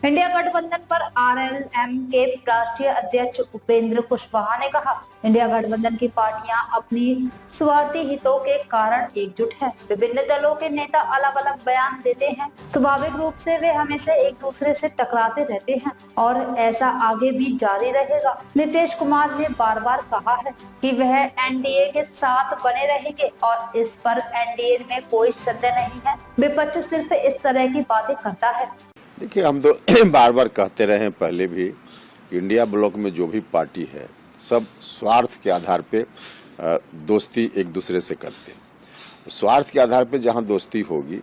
India गठबंधन पर RLM के राष्ट्रीय अध्यक्ष उपेंद्र कुशवाहा ने कहा, इंडिया गठबंधन की पार्टियां अपनी स्वार्थी हितों के कारण एकजुट है। विभिन्न दलों के नेता अलग अलग बयान देते हैं। स्वाभाविक रूप से वे हमेशा एक दूसरे से टकराते रहते हैं और ऐसा आगे भी जारी रहेगा। नीतीश कुमार ने बार बार कहा है कि वह एनडीए के साथ बने रहेंगे और इस पर एनडीए में कोई संदेह नहीं है। विपक्ष सिर्फ इस तरह की बातें करता है। देखिए, हम तो बार बार कहते रहे पहले भी कि इंडिया ब्लॉक में जो भी पार्टी है सब स्वार्थ के आधार पे दोस्ती एक दूसरे से करते हैं। स्वार्थ के आधार पे जहां दोस्ती होगी,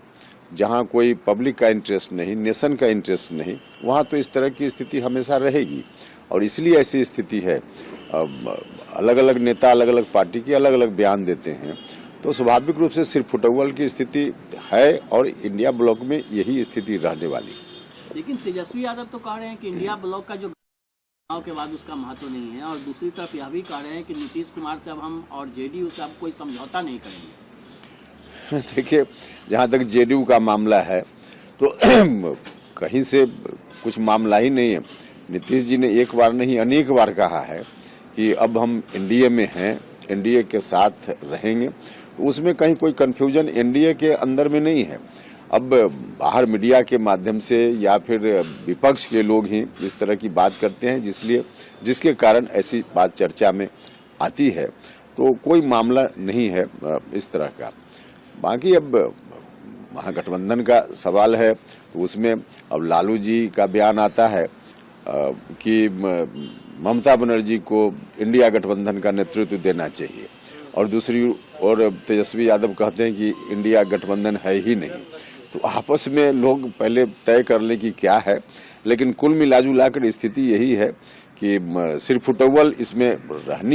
जहां कोई पब्लिक का इंटरेस्ट नहीं, नेशन का इंटरेस्ट नहीं, वहां तो इस तरह की स्थिति हमेशा रहेगी। और इसलिए ऐसी स्थिति है। अलग अलग नेता अलग अलग पार्टी के अलग अलग बयान देते हैं, तो स्वाभाविक रूप से सिर्फ फुटबॉल की स्थिति है और इंडिया ब्लॉक में यही स्थिति रहने वाली। लेकिन तेजस्वी यादव तो कह रहे हैं कि इंडिया ब्लॉक का जो चुनाव के बाद उसका महत्व नहीं है, और दूसरी तरफ यह भी कह रहे हैं कि नीतीश कुमार से अब हम और जेडीयू से अब कोई समझौता नहीं करेंगे। देखिए, जहाँ तक जेडीयू का मामला है तो कहीं से कुछ मामला ही नहीं है। नीतीश जी ने एक बार नहीं अनेक बार कहा है कि अब हम एनडीए में हैं, एनडीए के साथ रहेंगे, तो उसमें कहीं कोई कंफ्यूजन एनडीए के अंदर में नहीं है। अब बाहर मीडिया के माध्यम से या फिर विपक्ष के लोग ही इस तरह की बात करते हैं, जिसके कारण ऐसी बात चर्चा में आती है। तो कोई मामला नहीं है इस तरह का। बाकी अब महागठबंधन का सवाल है तो उसमें अब लालू जी का बयान आता है कि ममता बनर्जी को इंडिया गठबंधन का नेतृत्व देना चाहिए, और दूसरी ओर तेजस्वी यादव कहते हैं कि इंडिया गठबंधन है ही नहीं। तो आपस में लोग पहले तय कर लें कि क्या है, लेकिन कुल मिलाजुला कर स्थिति यही है कि सिर्फ फुटबॉल इसमें रहनी